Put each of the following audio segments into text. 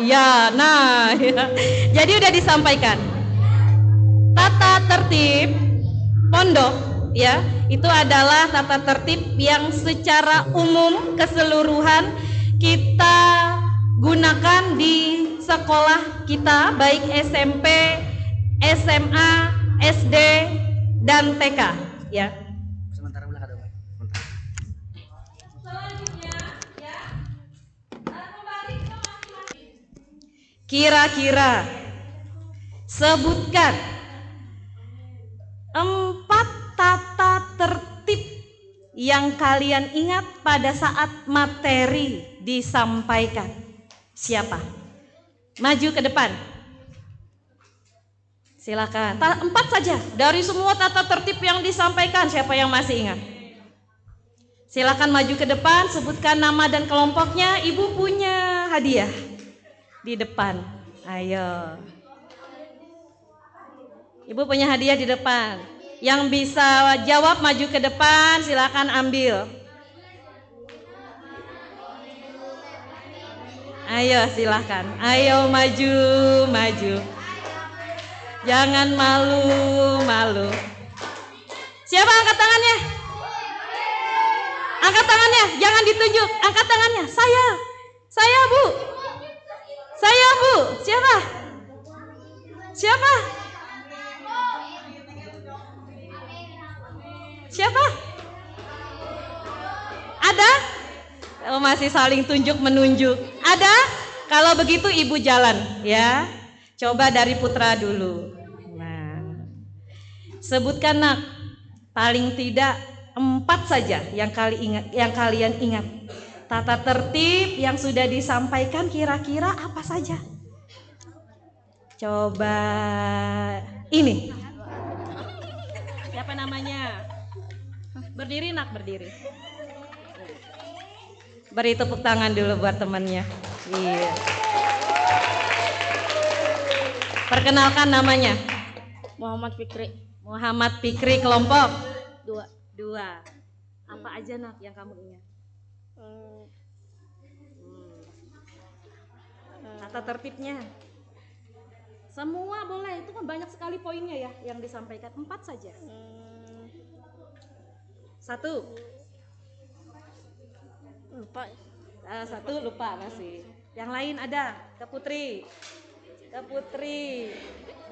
Ya, nah, ya. Jadi udah disampaikan. Tata tertib pondok, ya, itu adalah tata tertib yang secara umum keseluruhan kita gunakan di sekolah kita, baik SMP, SMA, SD, dan TK, ya. Sementara belakang dong. Selanjutnya, ya, kembali ke masing-masing. Kira-kira sebutkan 4 tata tertib yang kalian ingat pada saat materi disampaikan. Siapa? Maju ke depan. Silakan. 4 saja dari semua tata tertib yang disampaikan. Siapa yang masih ingat? Silakan maju ke depan, sebutkan nama dan kelompoknya. Ibu punya hadiah di depan. Ayo. Ibu punya hadiah di depan. Yang bisa jawab maju ke depan, silakan ambil. Ayo silakan. Ayo maju, maju. Jangan malu-malu. Siapa angkat tangannya? Angkat tangannya, jangan ditunjuk. Angkat tangannya. Saya Bu. Saya Bu. Siapa? Siapa? Siapa? Ada? Oh, masih saling tunjuk menunjuk. Ada? Kalau begitu ibu jalan, ya. Coba dari Putra dulu. Nah, sebutkan nak, paling tidak 4 saja yang kalian ingat. Tata tertib yang sudah disampaikan kira-kira apa saja? Coba ini. Siapa namanya? Berdiri nak, berdiri. Beri tepuk tangan dulu buat temannya. Iya. Perkenalkan namanya. Muhammad Fikri. Muhammad Fikri, kelompok 2. 2. Apa aja nak yang kamu ingat? Tata tertibnya. Semua boleh, itu kan banyak sekali poinnya ya yang disampaikan. 4 saja. 1. Lupa. 1 lupa masih. Yang lain ada? Ke Putri. Ke Putri.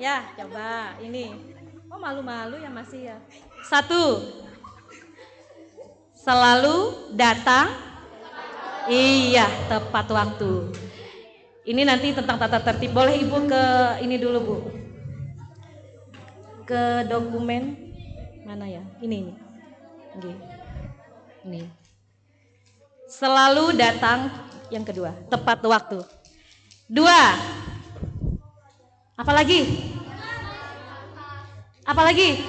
Ya, coba ini. Oh, malu-malu ya masih ya. 1. Selalu datang. Iya, tepat waktu. Ini nanti tentang tata tertib. Boleh Ibu ke ini dulu, Bu. Ke dokumen mana ya? Ini. Oke. Ini. Selalu datang, yang kedua, tepat waktu. 2. Apalagi? Apalagi?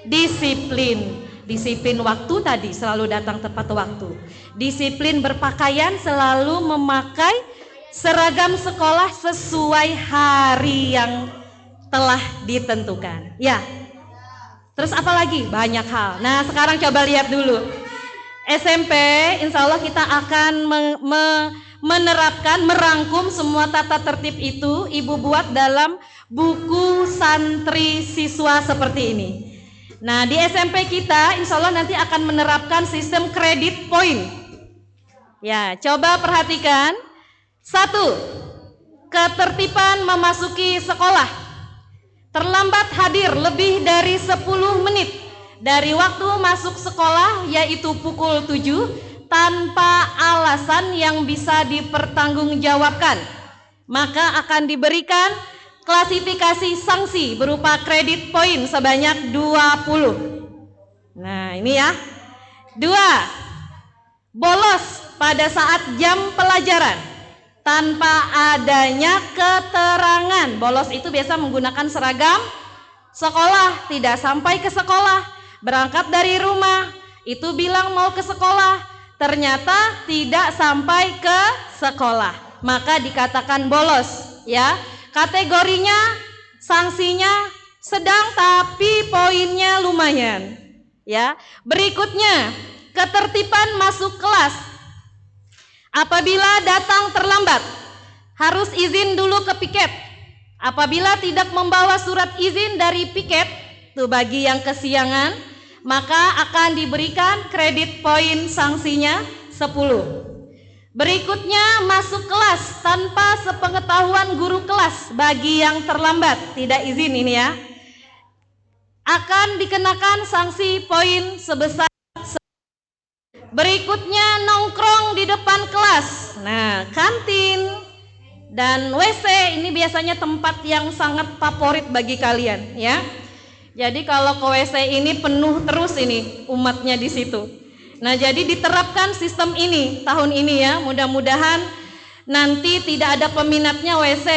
Disiplin. Disiplin waktu tadi, selalu datang tepat waktu. Disiplin berpakaian, selalu memakai seragam sekolah sesuai hari yang telah ditentukan. Ya. Terus apa lagi? Banyak hal. Nah, sekarang coba lihat dulu. SMP, insya Allah kita akan menerapkan, merangkum semua tata tertib itu. Ibu buat dalam buku santri siswa seperti ini. Nah, di SMP kita insya Allah nanti akan menerapkan sistem kredit poin. Ya, coba perhatikan. 1. Ketertiban memasuki sekolah. Terlambat hadir lebih dari 10 menit dari waktu masuk sekolah, yaitu pukul 7, tanpa alasan yang bisa dipertanggungjawabkan, maka akan diberikan klasifikasi sanksi berupa kredit poin sebanyak 20. Nah, ini ya. 2. Bolos pada saat jam pelajaran tanpa adanya keterangan. Bolos itu biasa menggunakan seragam sekolah, tidak sampai ke sekolah, berangkat dari rumah, itu bilang mau ke sekolah, ternyata tidak sampai ke sekolah, maka dikatakan bolos, ya. Kategorinya, sanksinya sedang tapi poinnya lumayan, ya. Berikutnya, ketertiban masuk kelas Apabila datang terlambat, harus izin dulu ke piket. Apabila tidak membawa surat izin dari piket, tuh bagi yang kesiangan, maka akan diberikan kredit poin sanksinya 10. Berikutnya, masuk kelas tanpa sepengetahuan guru kelas bagi yang terlambat, tidak izin ini ya, akan dikenakan sanksi poin sebesar. Berikutnya, nongkrong di depan kelas. Nah, kantin dan WC ini biasanya tempat yang sangat favorit bagi kalian ya. Jadi kalau ke WC ini penuh terus ini umatnya di situ. Nah, jadi diterapkan sistem ini tahun ini ya. Mudah-mudahan nanti tidak ada peminatnya WC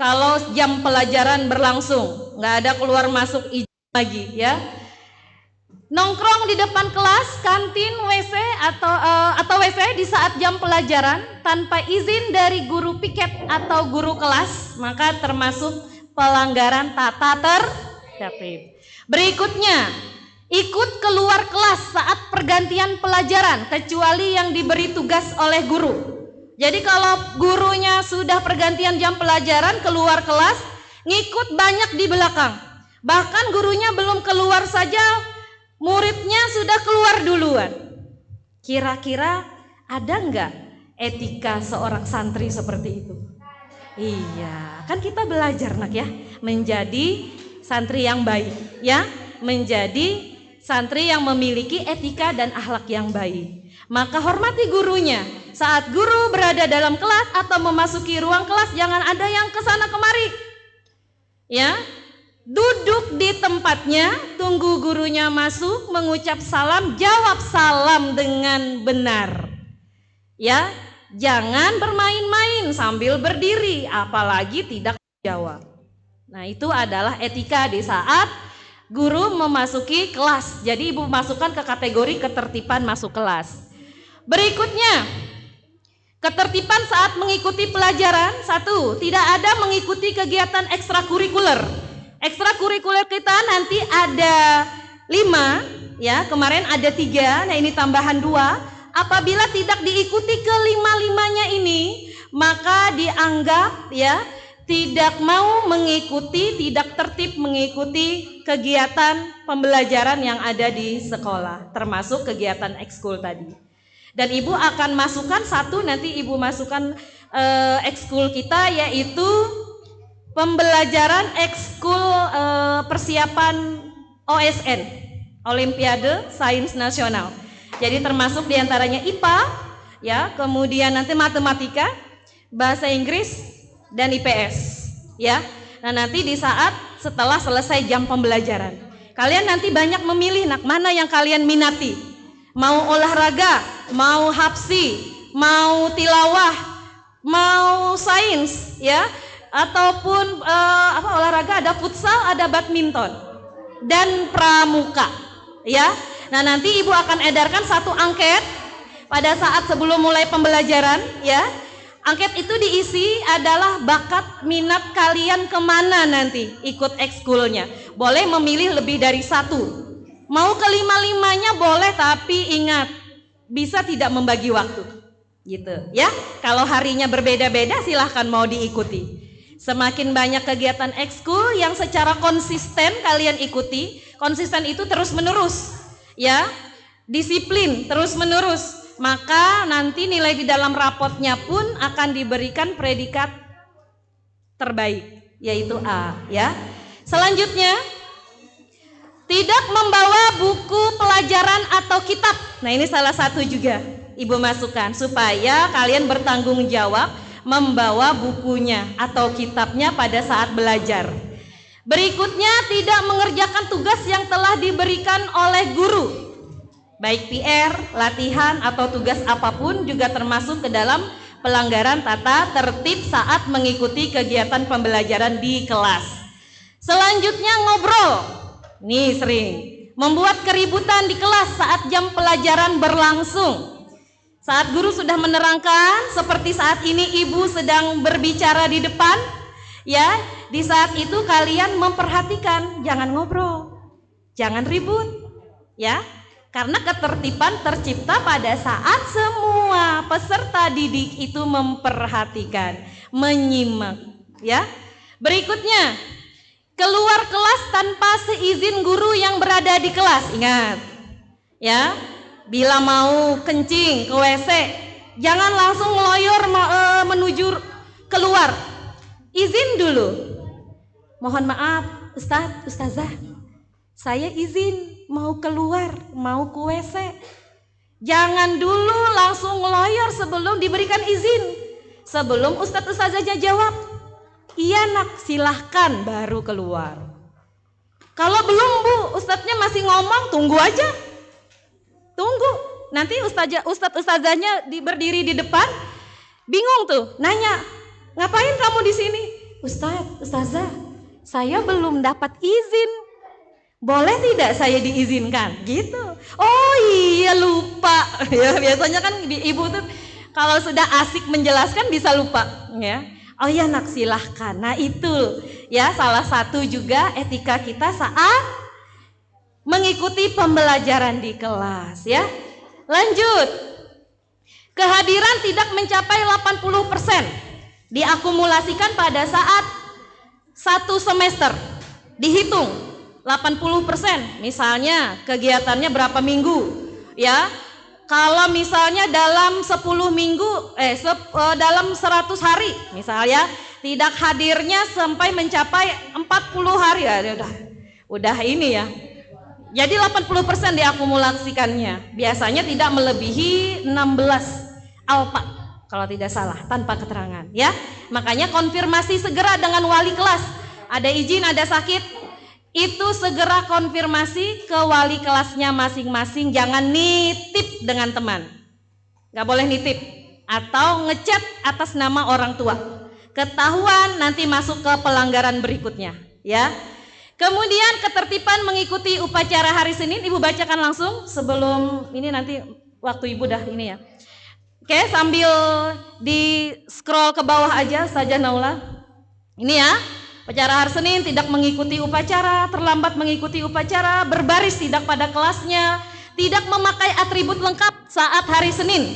kalau jam pelajaran berlangsung, nggak ada keluar masuk izin lagi ya. Nongkrong di depan kelas, kantin, WC atau WC di saat jam pelajaran tanpa izin dari guru piket atau guru kelas, maka termasuk pelanggaran tata tertib. Berikutnya, ikut keluar kelas saat pergantian pelajaran kecuali yang diberi tugas oleh guru. Jadi kalau gurunya sudah pergantian jam pelajaran keluar kelas, ngikut banyak di belakang. Bahkan gurunya belum keluar saja, muridnya sudah keluar duluan. Kira-kira ada nggak etika seorang santri seperti itu? Iya, kan kita belajar nak ya, menjadi santri yang baik ya, menjadi santri yang memiliki etika dan akhlak yang baik. Maka hormati gurunya. Saat guru berada dalam kelas atau memasuki ruang kelas, jangan ada yang kesana kemari. Ya, duduk di tempatnya, tunggu gurunya masuk, mengucap salam, jawab salam dengan benar. Ya, jangan bermain-main sambil berdiri, apalagi tidak jawab. Nah, itu adalah etika di saat guru memasuki kelas. Jadi ibu masukkan ke kategori ketertiban masuk kelas. Berikutnya, ketertiban saat mengikuti pelajaran. 1. Tidak ada mengikuti kegiatan ekstrakurikuler. Ekstrakurikuler kita nanti ada 5 ya, kemarin ada 3, nah ini tambahan 2. Apabila tidak diikuti kelima-limanya ini, maka dianggap ya tidak mau mengikuti, tidak tertib mengikuti kegiatan pembelajaran yang ada di sekolah, termasuk kegiatan ekskul tadi. Dan ibu akan masukkan nanti ibu masukkan ekskul kita, yaitu pembelajaran ekskul persiapan OSN, Olimpiade Sains Nasional. Jadi termasuk diantaranya IPA, ya, kemudian nanti matematika, bahasa Inggris, dan IPS, ya. Nah, nanti di saat setelah selesai jam pembelajaran, kalian nanti banyak memilih mana yang kalian minati. Mau olahraga, mau hapsi, mau tilawah, mau sains, ya, ataupun olahraga, ada futsal, ada badminton, dan pramuka, ya. Nah, nanti ibu akan edarkan satu angket pada saat sebelum mulai pembelajaran, ya. Angket itu diisi adalah bakat minat kalian kemana nanti ikut ekskulnya. Boleh memilih lebih dari 1. Mau kelima-limanya boleh, tapi ingat bisa tidak membagi waktu, gitu ya. Kalau harinya berbeda-beda silahkan mau diikuti. Semakin banyak kegiatan ekskul yang secara konsisten kalian ikuti, konsisten itu terus menerus, ya, disiplin terus menerus, maka nanti nilai di dalam rapotnya pun akan diberikan predikat terbaik, yaitu A, ya. Selanjutnya, tidak membawa buku pelajaran atau kitab. Nah, ini salah satu juga ibu masukkan supaya kalian bertanggung jawab membawa bukunya atau kitabnya pada saat belajar. Berikutnya, tidak mengerjakan tugas yang telah diberikan oleh guru, baik PR, latihan, atau tugas apapun juga termasuk ke dalam pelanggaran tata tertib saat mengikuti kegiatan pembelajaran di kelas. Selanjutnya, ngobrol. Nih sering membuat keributan di kelas saat jam pelajaran berlangsung. Saat guru sudah menerangkan, seperti saat ini ibu sedang berbicara di depan, ya, di saat itu kalian memperhatikan, jangan ngobrol, jangan ribut, ya. Karena ketertiban tercipta pada saat semua peserta didik itu memperhatikan, menyimak, ya. Berikutnya, keluar kelas tanpa seizin guru yang berada di kelas. Ingat, ya. Bila mau kencing ke WC, jangan langsung ngeloyor menuju keluar. Izin dulu. Mohon maaf, Ustadz, Ustazah, saya izin mau keluar, mau ke WC. Jangan dulu langsung ngeloyor sebelum diberikan izin. Sebelum Ustadz Ustazahnya jawab, iya nak, silahkan, baru keluar. Kalau belum Bu, Ustadznya masih ngomong, tunggu aja. Tunggu, nanti Ustadz Ustazahnya berdiri di depan, bingung tuh, nanya, ngapain kamu di sini? Ustadz, Ustazah, saya belum dapat izin. Boleh tidak saya diizinkan? Gitu. Oh iya, lupa. Ya, biasanya kan ibu tuh kalau sudah asik menjelaskan bisa lupa, ya. Oh iya nak, silahkan. Nah itu ya salah satu juga etika kita saat mengikuti pembelajaran di kelas, ya. Lanjut. Kehadiran tidak mencapai 80% diakumulasikan pada saat satu semester. Dihitung 80%. Misalnya kegiatannya berapa minggu, ya. Kalau misalnya dalam 10 minggu dalam 100 hari misalnya tidak hadirnya sampai mencapai 40 hari, ya udah ini ya. Jadi 80% diakumulasikannya. Biasanya tidak melebihi 16 alfa kalau tidak salah, tanpa keterangan, ya. Makanya konfirmasi segera dengan wali kelas. Ada izin, ada sakit, itu segera konfirmasi ke wali kelasnya masing-masing. Jangan nitip dengan teman, nggak boleh nitip atau ngechat atas nama orang tua. Ketahuan nanti masuk ke pelanggaran berikutnya, ya. Kemudian ketertiban mengikuti upacara hari Senin, Ibu bacakan langsung sebelum ini, nanti waktu Ibu dah ini ya. Oke, sambil di scroll ke bawah aja saja Naula. Ini ya. Upacara hari Senin tidak mengikuti upacara, terlambat mengikuti upacara, berbaris tidak pada kelasnya, tidak memakai atribut lengkap saat hari Senin.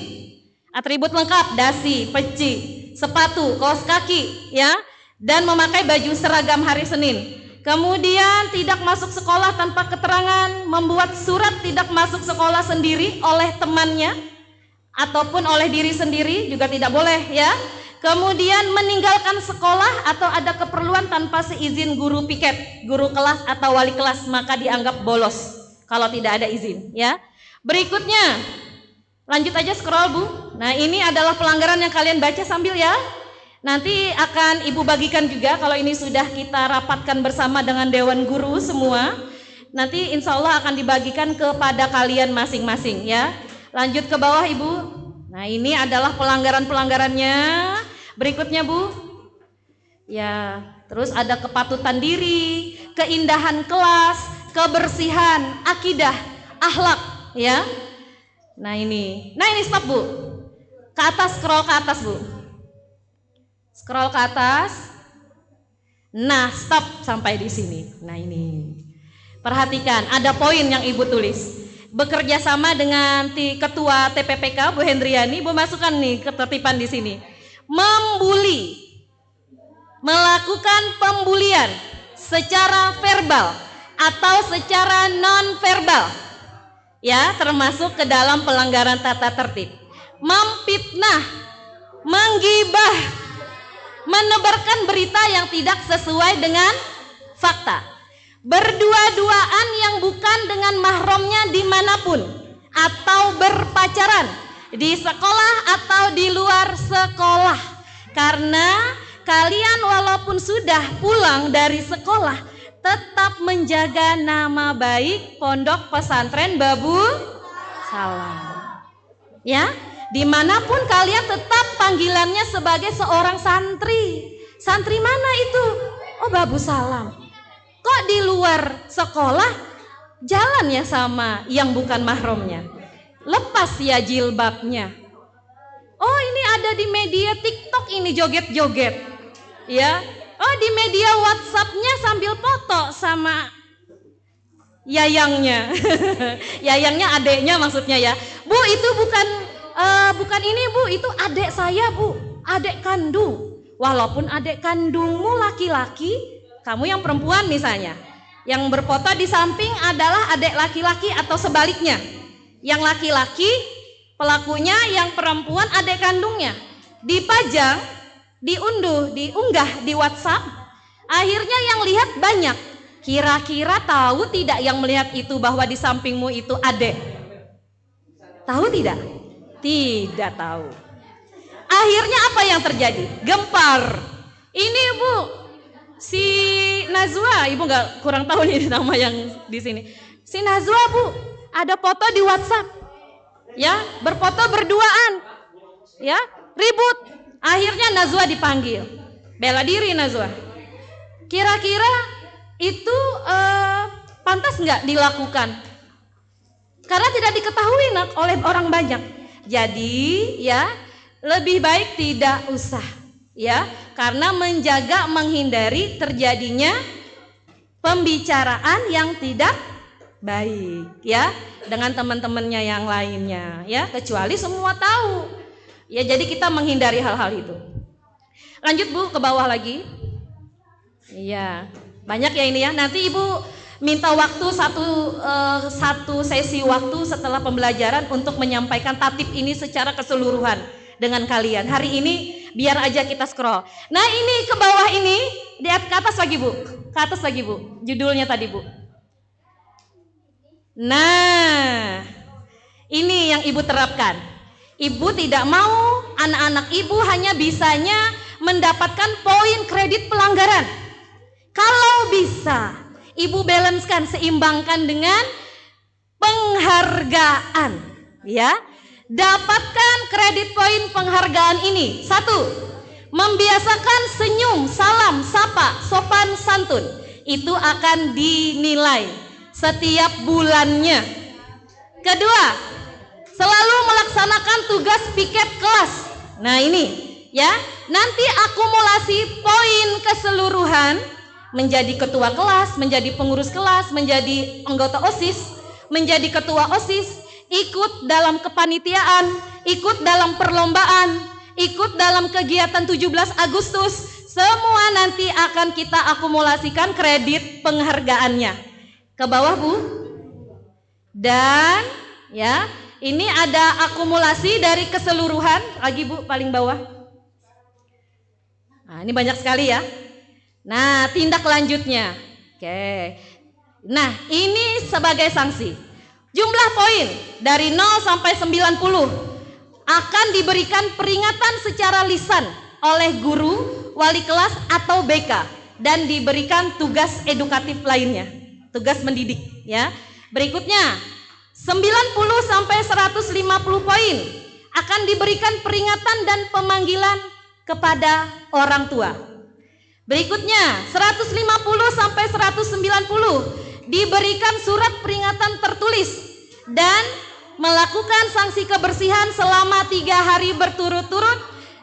Atribut lengkap, dasi, peci, sepatu, kaos kaki, ya, dan memakai baju seragam hari Senin. Kemudian tidak masuk sekolah tanpa keterangan, membuat surat tidak masuk sekolah sendiri oleh temannya ataupun oleh diri sendiri juga tidak boleh, ya. Kemudian meninggalkan sekolah atau ada keperluan tanpa seizin guru piket, guru kelas atau wali kelas, maka dianggap bolos kalau tidak ada izin, ya. Berikutnya, lanjut aja scroll Bu. Nah ini adalah pelanggaran yang kalian baca sambil ya. Nanti akan Ibu bagikan juga kalau ini sudah kita rapatkan bersama dengan Dewan Guru semua. Nanti insya Allah akan dibagikan kepada kalian masing-masing, ya. Lanjut ke bawah Ibu. Nah ini adalah pelanggaran-pelanggarannya. Berikutnya Bu. Ya, terus ada kepatutan diri, keindahan kelas, kebersihan, akidah, akhlak, ya. Nah ini stop Bu. Ke atas, scroll ke atas Bu. Scroll ke atas. Nah, stop sampai di sini. Nah ini. Perhatikan, ada poin yang Ibu tulis. Bekerja sama dengan Ketua TPPK Bu Hendriani, Bu masukkan nih ketertiban di sini. Membuli, melakukan pembulian secara verbal atau secara non verbal, ya, termasuk ke dalam pelanggaran tata tertib. Memfitnah, menggibah, menebarkan berita yang tidak sesuai dengan fakta, berdua-duaan yang bukan dengan mahramnya dimanapun, atau berpacaran di sekolah atau di luar sekolah. Karena kalian walaupun sudah pulang dari sekolah tetap menjaga nama baik Pondok Pesantren Babul Salam, ya. Dimanapun kalian tetap panggilannya sebagai seorang santri. Santri mana itu? Oh Babul Salam. Kok di luar sekolah jalan ya sama yang bukan mahramnya? Lepas ya jilbabnya. Oh ini ada di media TikTok ini joget-joget, ya. Oh di media WhatsAppnya sambil foto sama Yayangnya. Yayangnya adeknya maksudnya ya. Bu, itu bukan ini Bu, itu adek saya Bu, adek kandung. Walaupun adek kandungmu laki-laki, kamu yang perempuan misalnya, yang berfoto di samping adalah adek laki-laki atau sebaliknya. Yang laki-laki pelakunya, yang perempuan adek kandungnya. Dipajang, diunggah di WhatsApp. Akhirnya yang lihat banyak. Kira-kira tahu tidak yang melihat itu bahwa di sampingmu itu adek? Tahu tidak? Tidak tahu. Akhirnya apa yang terjadi? Gempar. Ini Bu, si Nazwa, Ibu nggak kurang tahu nih nama yang di sini. Si Nazwa Bu, ada foto di WhatsApp, ya, berfoto berduaan, ya, ribut. Akhirnya Nazwa dipanggil, bela diri Nazwa. Kira-kira itu pantas nggak dilakukan? Karena tidak diketahui oleh orang banyak. Jadi ya lebih baik tidak usah, ya, karena menghindari terjadinya pembicaraan yang tidak baik, ya, dengan teman-temannya yang lainnya, ya, kecuali semua tahu, ya. Jadi kita menghindari hal-hal itu. Lanjut Bu, ke bawah lagi. Iya, banyak ya ini ya. Nanti Ibu minta waktu satu sesi waktu setelah pembelajaran untuk menyampaikan tatib ini secara keseluruhan dengan kalian. Hari ini biar aja kita scroll. Nah ini ke bawah ini, di atas lagi Bu, ke atas lagi Bu, judulnya tadi Bu. Nah ini yang Ibu terapkan. Ibu tidak mau anak-anak Ibu hanya bisanya mendapatkan poin kredit pelanggaran. Kalau bisa Ibu balancekan, seimbangkan dengan penghargaan, ya. Dapatkan kredit poin penghargaan ini. 1. Membiasakan senyum, salam, sapa, sopan santun. Itu akan dinilai setiap bulannya. 2. Selalu melaksanakan tugas piket kelas. Nah ini ya, nanti akumulasi poin keseluruhan, menjadi ketua kelas, menjadi pengurus kelas, menjadi anggota OSIS, menjadi ketua OSIS, ikut dalam kepanitiaan, ikut dalam perlombaan, ikut dalam kegiatan 17 Agustus, semua nanti akan kita akumulasikan kredit penghargaannya. Ke bawah Bu. Dan ya, ini ada akumulasi dari keseluruhan, lagi Bu, paling bawah. Nah, ini banyak sekali ya. Nah, tindak lanjutnya. Oke. Nah, ini sebagai sanksi. Jumlah poin dari 0 sampai 90 akan diberikan peringatan secara lisan oleh guru, wali kelas atau BK, dan diberikan tugas edukatif lainnya, tugas mendidik, ya. Berikutnya, 90 sampai 150 poin akan diberikan peringatan dan pemanggilan kepada orang tua. Berikutnya 150 sampai 190 diberikan surat peringatan tertulis dan melakukan sanksi kebersihan selama 3 hari berturut-turut,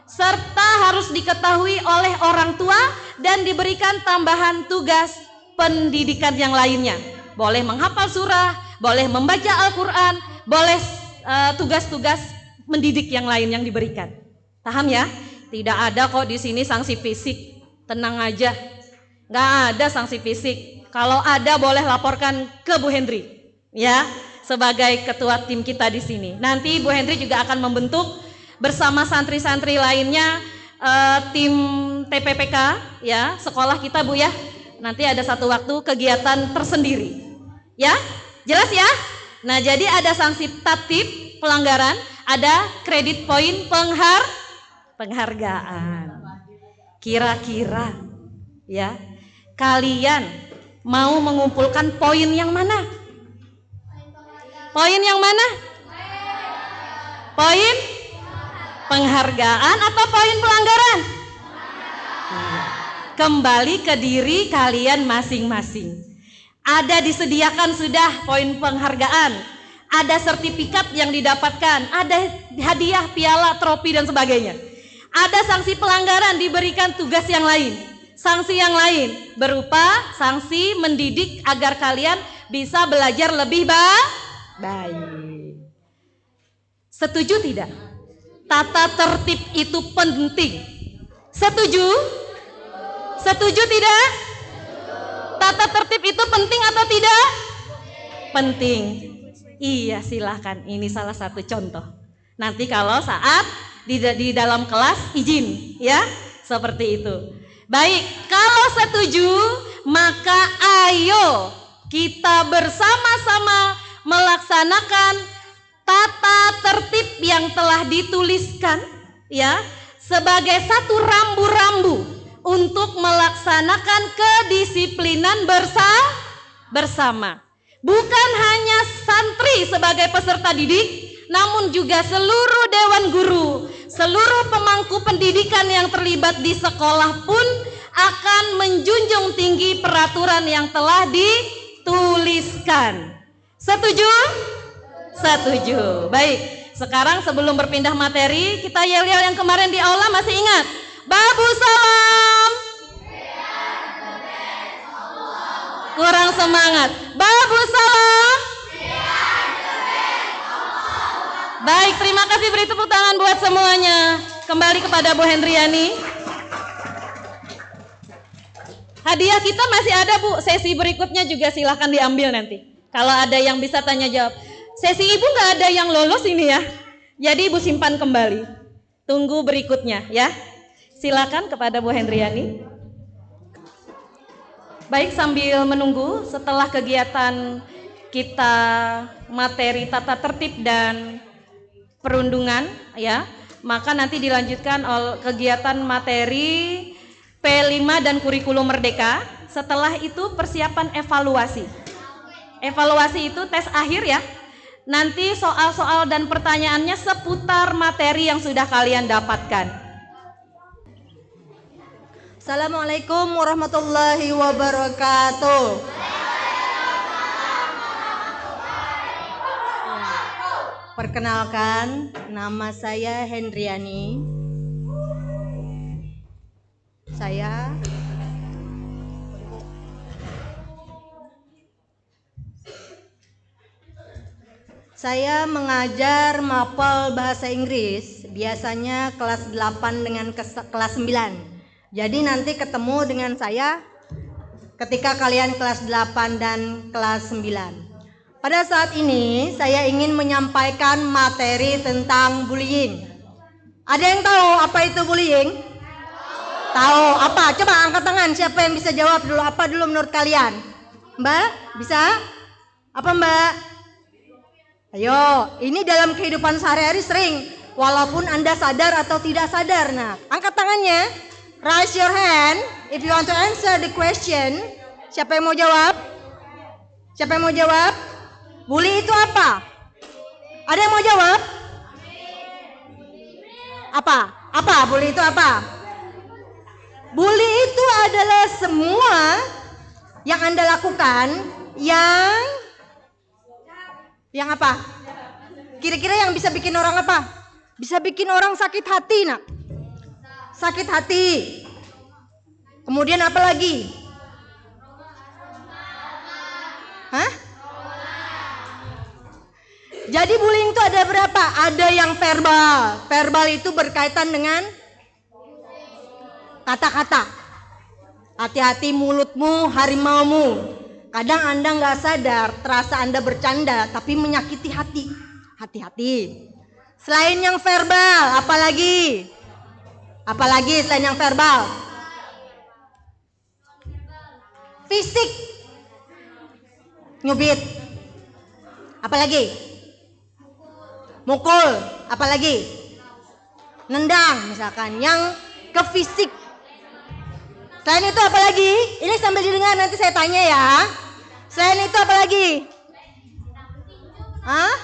serta harus diketahui oleh orang tua dan diberikan tambahan tugas pendidikan yang lainnya. Boleh menghafal surah, boleh membaca Al-Quran, boleh tugas-tugas mendidik yang lain yang diberikan. Paham ya? Tidak ada kok di sini sanksi fisik. Tenang aja, nggak ada sanksi fisik. Kalau ada boleh laporkan ke Bu Hendri, ya, sebagai ketua tim kita di sini. Nanti Bu Hendri juga akan membentuk bersama santri-santri lainnya tim TPPK, ya, sekolah kita Bu ya. Nanti ada satu waktu kegiatan tersendiri, ya, jelas ya. Nah jadi ada sanksi tatib pelanggaran, ada kredit poin penghargaan. Kira-kira ya, kalian mau mengumpulkan poin yang mana? Poin yang mana? Poin penghargaan atau poin pelanggaran? Kembali ke diri kalian masing-masing. Ada disediakan sudah poin penghargaan, ada sertifikat yang didapatkan, ada hadiah, piala, trofi dan sebagainya. Ada sanksi pelanggaran, diberikan tugas yang lain. Sanksi yang lain berupa sanksi mendidik agar kalian bisa belajar lebih baik. Setuju tidak? Tata tertib itu penting. Setuju? Setuju tidak? Tata tertib itu penting atau tidak? Penting. Iya, silahkan. Ini salah satu contoh. Nanti kalau saat di dalam kelas izin, ya, seperti itu. Baik, kalau setuju, maka ayo kita bersama-sama melaksanakan tata tertib yang telah dituliskan, ya, sebagai satu rambu-rambu untuk melaksanakan kedisiplinan bersama. Bukan hanya santri sebagai peserta didik, namun juga seluruh dewan guru, seluruh pemangku pendidikan yang terlibat di sekolah pun akan menjunjung tinggi peraturan yang telah dituliskan. Setuju? Setuju. Baik, sekarang sebelum berpindah materi, kita yel-yel yang kemarin di aula, masih ingat? Babu salam. Kurang semangat. Babu salam. Baik, terima kasih, beri tepuk tangan buat semuanya. Kembali kepada Bu Hendriani. Hadiah kita masih ada, Bu. Sesi berikutnya juga silahkan diambil nanti. Kalau ada yang bisa tanya jawab. Sesi Ibu nggak ada yang lolos ini ya. Jadi Ibu simpan kembali. Tunggu berikutnya ya. Silakan kepada Bu Hendriani. Baik, sambil menunggu setelah kegiatan kita materi tata tertib dan perundungan ya, maka nanti dilanjutkan oleh kegiatan materi P5 dan kurikulum merdeka. Setelah itu persiapan evaluasi. Evaluasi itu tes akhir ya. Nanti soal-soal dan pertanyaannya seputar materi yang sudah kalian dapatkan. Assalamualaikum warahmatullahi wabarakatuh. Perkenalkan, nama saya Hendriani. Saya mengajar mapel bahasa Inggris, biasanya kelas 8 dengan kelas 9. Jadi nanti ketemu dengan saya ketika kalian kelas 8 dan kelas 9. Pada saat ini saya ingin menyampaikan materi tentang bullying. Ada yang tahu apa itu bullying? Tahu apa? Coba angkat tangan, siapa yang bisa jawab dulu, apa dulu menurut kalian? Mbak, bisa? Apa Mbak? Ayo, ini dalam kehidupan sehari-hari sering, walaupun Anda sadar atau tidak sadar. Nah, angkat tangannya, raise your hand if you want to answer the question. Siapa yang mau jawab? Siapa yang mau jawab? Bully itu apa? Ada yang mau jawab? Apa? Bully itu apa? Bully itu adalah semua yang Anda lakukan yang apa? Kira-kira yang bisa bikin orang apa? Bisa bikin orang sakit hati, nak. Sakit hati. Kemudian apa lagi? Hah? Jadi bullying itu ada berapa? Ada yang verbal. Verbal itu berkaitan dengan kata-kata. Hati-hati mulutmu, harimaumu. Kadang Anda nggak sadar, terasa Anda bercanda, tapi menyakiti hati. Hati-hati. Selain yang verbal, apalagi? Apalagi selain yang verbal? Fisik. Nyubit. Apalagi? Mukul. Apalagi? Nendang misalkan. Yang ke fisik. Selain itu apalagi? Ini sambil didengar, nanti saya tanya ya. Selain itu apalagi? Hah?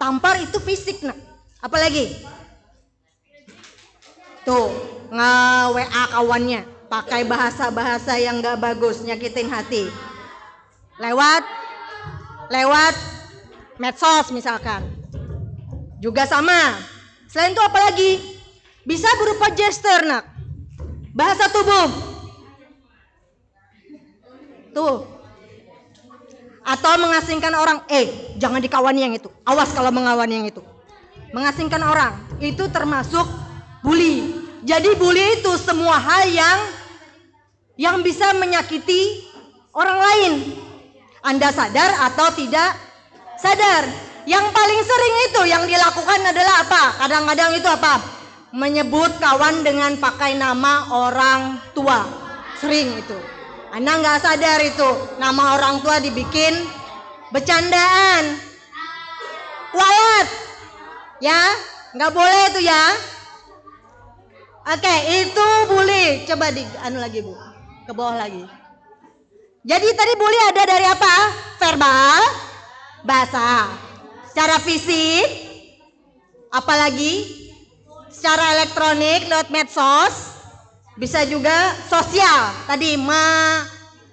Tampar itu fisik, nak. Apalagi? Tuh, nge-WA kawannya, pakai bahasa-bahasa yang gak bagus, nyakitin hati. Lewat medsos misalkan. Juga sama. Selain itu apalagi? Bisa berupa gesture, nak. Bahasa tubuh. Tuh. Atau mengasingkan orang, jangan dikawani yang itu. Awas kalau mengawani yang itu. Mengasingkan orang, itu termasuk bully. Jadi bully itu semua hal yang bisa menyakiti orang lain. Anda sadar atau tidak sadar. Yang paling sering itu yang dilakukan adalah apa? Kadang-kadang itu apa? Menyebut kawan dengan pakai nama orang tua. Sering itu. Anda nggak sadar itu nama orang tua dibikin bercandaan. Kualat. Ya, nggak boleh itu ya. Oke, itu bully. Coba lagi Bu. Ke bawah lagi. Jadi tadi bully ada dari apa? Verbal, bahasa. Secara fisik, apalagi secara elektronik lewat medsos, bisa juga sosial. Tadi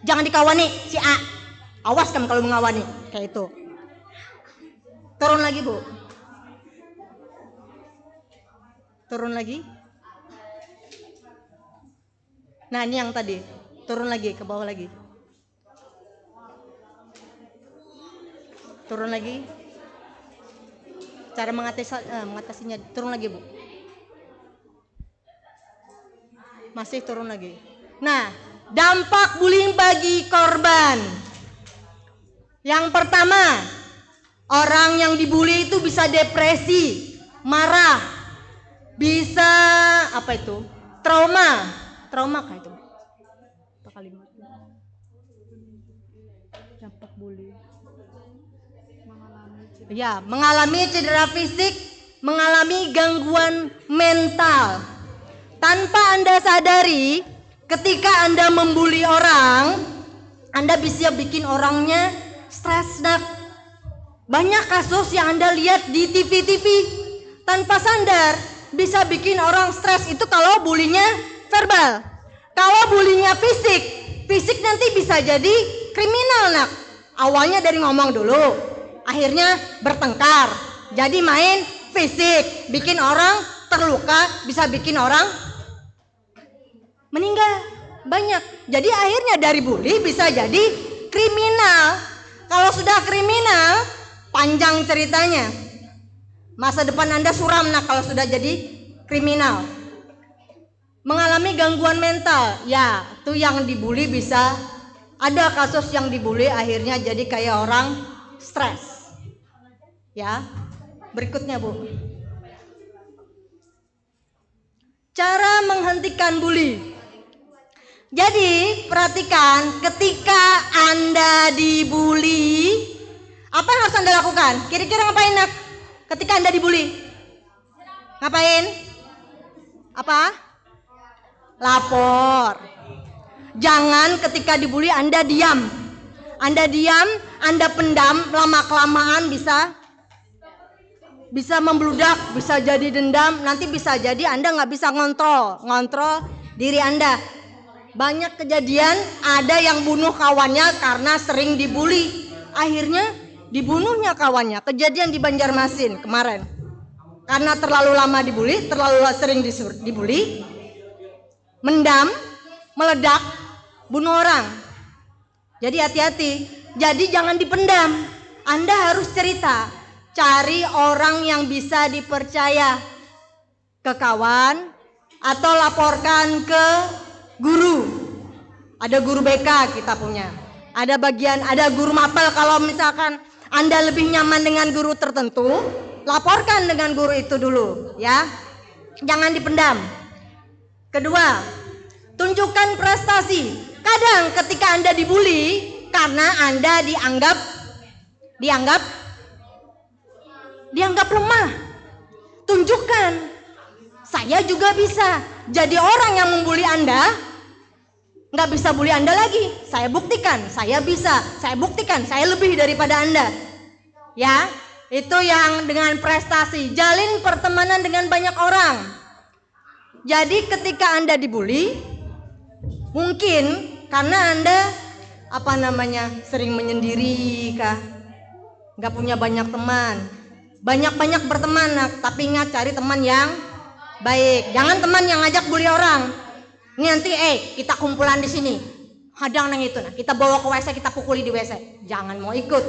jangan dikawani si A. Awas kamu kalau mengawani kayak itu. Turun lagi Bu. Turun lagi. Nah ini yang tadi. Turun lagi ke bawah lagi. Turun lagi. Cara mengatasinya. Turun lagi Bu. Masih turun lagi. Nah, dampak bullying bagi korban. Yang pertama, orang yang dibully itu bisa depresi, marah, bisa apa itu? Trauma kah itu? Apa kalimatnya? Dampak bully. Mengalami cedera fisik, mengalami gangguan mental. Tanpa Anda sadari, ketika Anda membuli orang, Anda bisa bikin orangnya stres. Banyak kasus yang Anda lihat di TV tanpa sadar bisa bikin orang stres itu kalau bulinya verbal. Kalau bulinya fisik nanti bisa jadi kriminal Awalnya dari ngomong dulu, akhirnya bertengkar, jadi main fisik, bikin orang terluka, bisa bikin orang meninggal. Banyak. Jadi akhirnya dari bully bisa jadi kriminal. Kalau sudah kriminal, panjang ceritanya. Masa depan Anda suram kalau sudah jadi kriminal. Mengalami gangguan mental. Ya, itu yang dibully bisa. Ada kasus yang dibully akhirnya jadi kayak orang stres. Ya. Berikutnya Bu. Cara menghentikan bully. Jadi perhatikan, ketika Anda dibully, apa yang harus Anda lakukan? Kira-kira ngapain ketika Anda dibully? Ngapain? Apa? Lapor. Jangan ketika dibully Anda diam. Anda pendam, lama-kelamaan bisa membludak, bisa jadi dendam, nanti bisa jadi Anda nggak bisa ngontrol diri Anda. Banyak kejadian ada yang bunuh kawannya karena sering dibully. Akhirnya dibunuhnya kawannya. Kejadian di Banjarmasin kemarin. Karena terlalu lama dibully, terlalu sering dibully, mendam, meledak, bunuh orang. Jadi hati-hati. Jadi jangan dipendam. Anda harus cerita. Cari orang yang bisa dipercaya. Ke kawan atau laporkan ke guru. Ada guru BK kita punya. Ada guru mapel. Kalau misalkan Anda lebih nyaman dengan guru tertentu, laporkan dengan guru itu dulu, ya. Jangan dipendam. Kedua, tunjukkan prestasi. Kadang ketika Anda dibully karena Anda dianggap lemah. Tunjukkan. Saya juga bisa. Jadi orang yang membuli Anda nggak bisa bully Anda lagi. Saya buktikan, saya bisa. Saya buktikan, saya lebih daripada Anda. Ya, itu yang dengan prestasi. Jalin pertemanan dengan banyak orang. Jadi ketika Anda dibully, mungkin karena Anda sering menyendiri kah? Nggak punya banyak teman. Banyak-banyak berteman, tapi ingat cari teman yang baik. Jangan teman yang ngajak bully orang. Ini nanti kita kumpulan di sini. hadang nang itu, nah kita bawa ke WC, kita pukuli di WC. Jangan mau ikut,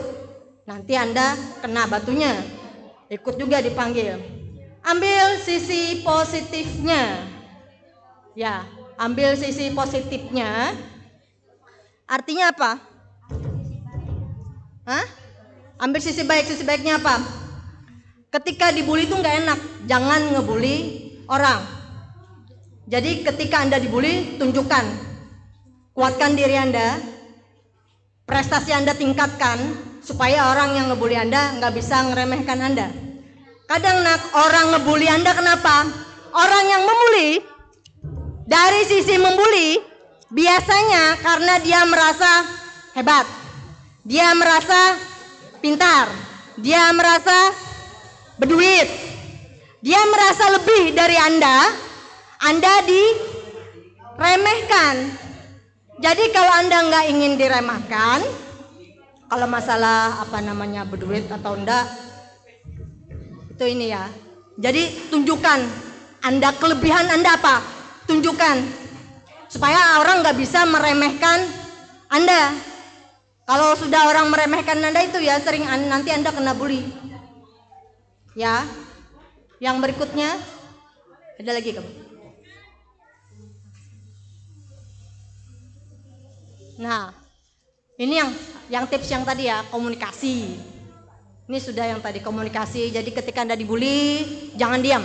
nanti Anda kena batunya, ikut juga dipanggil. Ambil sisi positifnya, ya, ambil sisi positifnya. Artinya apa? Hah? Ambil sisi baiknya apa? Ketika dibully itu nggak enak, jangan ngebully orang. Jadi ketika Anda dibully, tunjukkan, kuatkan diri Anda, prestasi Anda tingkatkan, supaya orang yang ngebully Anda nggak bisa ngeremehkan Anda. Kadang nak orang ngebully Anda kenapa? Orang yang membuli, dari sisi membuli, biasanya karena dia merasa hebat, dia merasa pintar, dia merasa berduit, dia merasa lebih dari Anda diremehkan. Jadi kalau Anda nggak ingin diremehkan, kalau masalah berduit atau enggak, itu ini ya. Jadi tunjukkan Anda, kelebihan Anda apa? Tunjukkan supaya orang nggak bisa meremehkan Anda. Kalau sudah orang meremehkan Anda itu ya sering nanti Anda kena bully. Ya. Yang berikutnya ada lagi kamu. Nah, ini yang tips yang tadi ya, komunikasi. Ini sudah yang tadi komunikasi. Jadi ketika Anda dibully, jangan diam.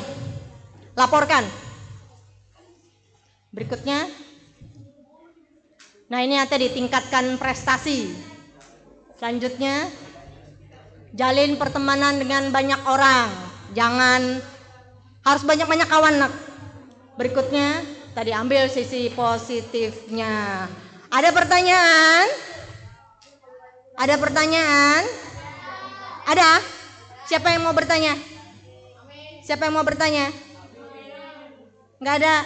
Laporkan. Berikutnya. Nah, ini yang tadi tingkatkan prestasi. Selanjutnya, jalin pertemanan dengan banyak orang. Jangan harus banyak-banyak kawan, nak. Berikutnya, tadi ambil sisi positifnya. Ada pertanyaan? Ada pertanyaan? Ada? Siapa yang mau bertanya? Siapa yang mau bertanya? Enggak ada.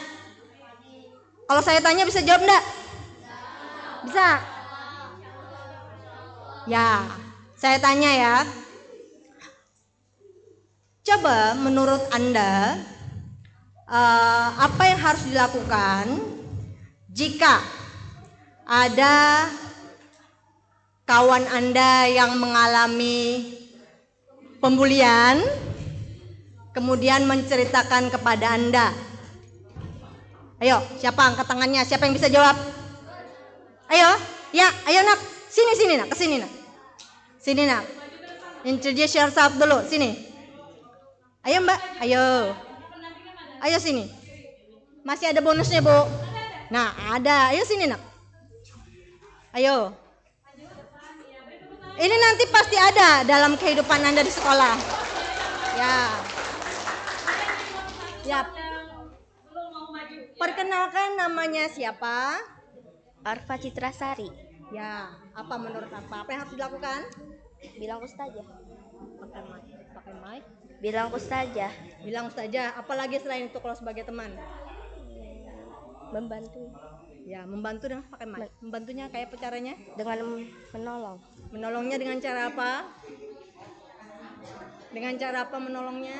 Kalau saya tanya bisa jawab enggak? Bisa? Ya, saya tanya ya. Coba menurut Anda, apa yang harus dilakukan jika ada kawan Anda yang mengalami pembulian, kemudian menceritakan kepada Anda? Ayo, siapa angkat tangannya? Siapa yang bisa jawab? Ayo, ya, ayo nak, sini nak, kesini nak, sini nak. Introduce yourself dulu, sini. Ayo mbak, ayo sini. Masih ada bonusnya bu. Nah ada, ayo sini nak. Ayo. Ini nanti pasti ada dalam kehidupan Anda di sekolah. Ya. Yap. Perkenalkan, namanya siapa? Arfa Citrasari. Ya, apa menurut apa yang harus dilakukan? Bilang ustazah. Pakai mic. Bilang ustazah. Bilang ustazah, apalagi selain itu kalau sebagai teman? Membantu. Ya, membantu dengan pakai mic. Membantunya kayak apa caranya? Dengan menolong. Menolongnya dengan cara apa? Dengan cara apa menolongnya?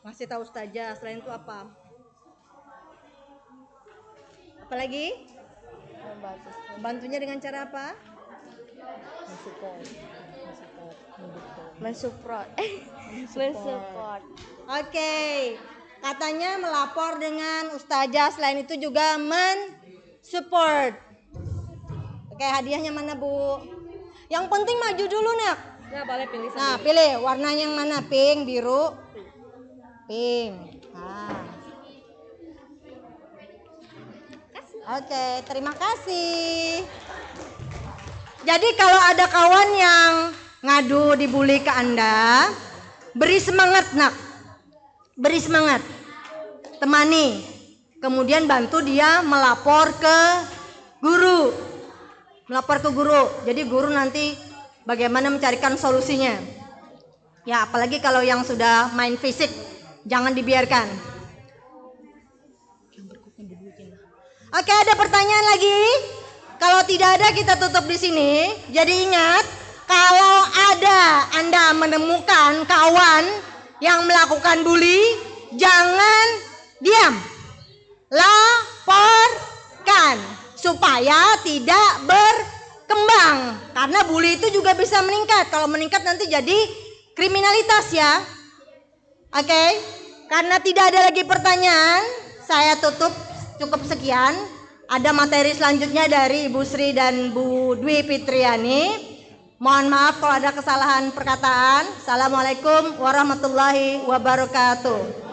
Masih tahu ustazah, selain itu apa? Apalagi? Membantunya dengan cara apa? Mensupport. Oke. Katanya melapor dengan ustazah, selain itu juga mensupport. Oke, hadiahnya mana bu? Yang penting maju dulu nak. Nah, boleh pilih sendiri. Nah, pilih warnanya yang mana? Pink, biru, pink. Nah. Oke, terima kasih. Jadi kalau ada kawan yang ngadu dibully ke Anda, beri semangat nak. Beri semangat. Temani. Kemudian bantu dia melapor ke guru. Melapor ke guru. Jadi guru nanti bagaimana mencarikan solusinya. Ya, apalagi kalau yang sudah main fisik, jangan dibiarkan. Oke, ada pertanyaan lagi? Kalau tidak ada kita tutup di sini. Jadi ingat, kalau ada Anda menemukan kawan yang melakukan bully, jangan diam. Lapor. laporkan supaya tidak berkembang. Karena bully itu juga bisa meningkat. Kalau meningkat nanti jadi kriminalitas ya. Oke, karena tidak ada lagi pertanyaan, saya tutup cukup sekian. Ada materi selanjutnya dari Ibu Sri dan Bu Dwi Fitriani. Mohon maaf kalau ada kesalahan perkataan. Assalamualaikum warahmatullahi wabarakatuh.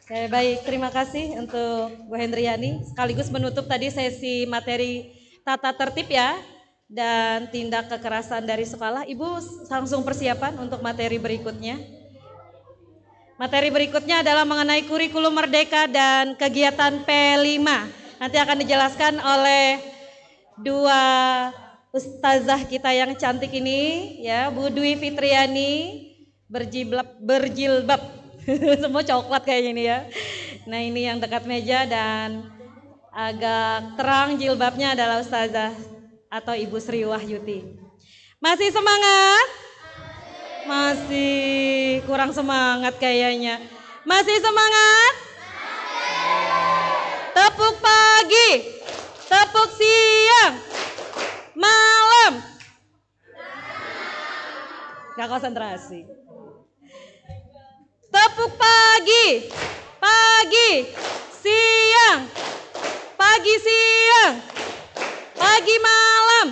Oke, baik, terima kasih untuk Bu Hendriani. Sekaligus menutup tadi sesi materi tata tertib ya dan tindak kekerasan dari sekolah. Ibu langsung persiapan untuk materi berikutnya. Materi berikutnya adalah mengenai kurikulum merdeka dan kegiatan P5. Nanti akan dijelaskan oleh dua ustazah kita yang cantik ini ya, Bu Dwi Fitriani berjilbab. Semua coklat kayaknya ini ya. Nah, ini yang dekat meja dan agak terang jilbabnya adalah ustazah atau Ibu Sri Wahyuti. Masih semangat? Masih kurang semangat kayaknya. Masih semangat? Tepuk pagi, tepuk siang, malam. Gak konsentrasi. Tepuk pagi, pagi, siang, pagi siang, pagi malam.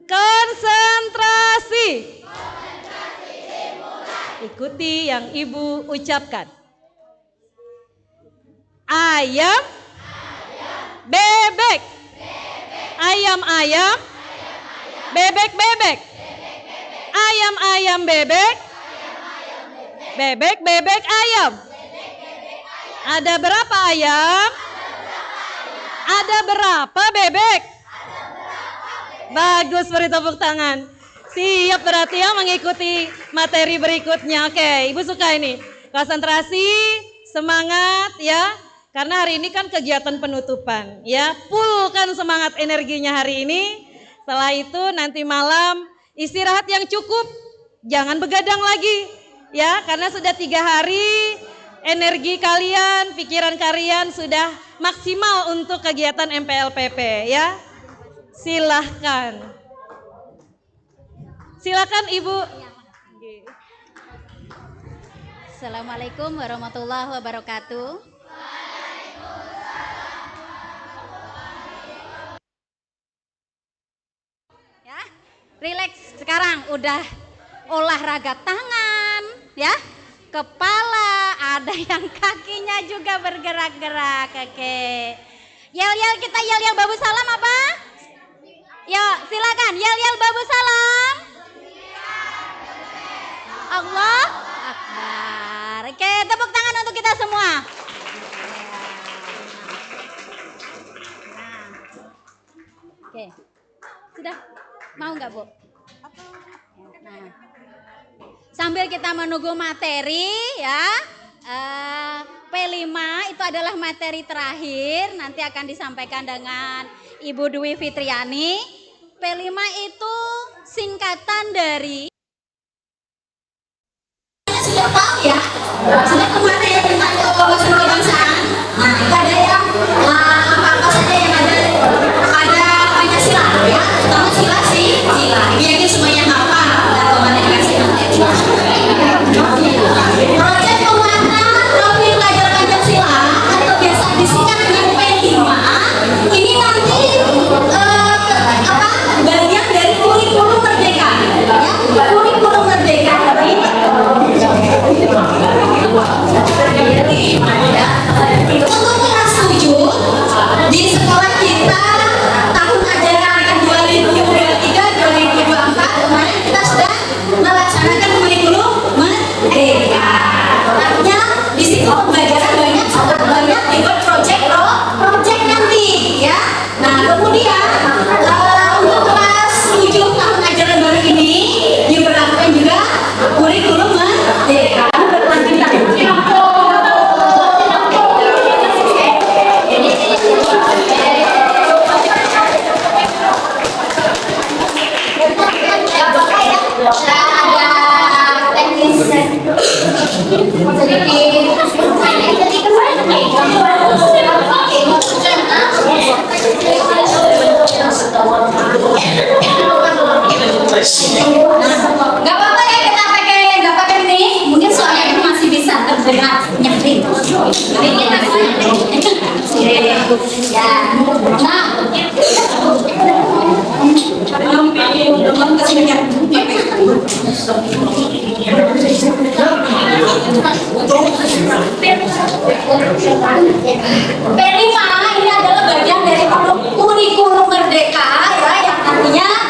Konsentrasi. Ikuti yang Ibu ucapkan. Ayam, bebek. Ayam-ayam, bebek-bebek. Ayam-ayam bebek. Bebek-bebek ayam. Ada berapa ayam? Ada berapa bebek? Bagus, beri tepuk tangan. Siap berarti ya mengikuti materi berikutnya. Oke, Ibu suka ini. Konsentrasi, semangat ya. Karena hari ini kan kegiatan penutupan ya. Fullkan semangat energinya hari ini. Setelah itu nanti malam istirahat yang cukup. Jangan begadang lagi ya. Karena sudah 3 hari energi kalian, pikiran kalian sudah maksimal untuk kegiatan MPLPP ya. Silahkan. Silakan Ibu. Assalamualaikum warahmatullahi wabarakatuh. Ya, rileks sekarang udah olahraga tangan, ya, kepala, ada yang kakinya juga bergerak-gerak. Oke, yel-yel, kita yel-yel babu salam apa? Ya, silakan yel-yel babu salam. Allah Akbar. Oke, tepuk tangan untuk kita semua. Nah. Oke, sudah mau nggak Bu? Nah, sambil kita menunggu materi ya, P5 itu adalah materi terakhir, nanti akan disampaikan dengan Ibu Dwi Fitriani. P5 itu singkatan dari, sudah tahu ya, sudah kemarin ya tentang wawasan kebangsaan. Nah, itu ada yang apa-apa saja yang ada Pancasila ya, terutama sila yakin semuanya hafal dan kemarin dikasih materi. Proyek pewarna profil pelajar Pancasila atau biasa disingkat dengan P5 ini nanti bagian dari kurikulum merdeka ya, kurikulum merdeka ini Gak apa-apa ya kita gak pakai ini. Mungkin suaranya masih bisa terdengar nyekring. Jadi kita ya. P5 ini adalah bagian dari kurikulum merdeka ya, yang artinya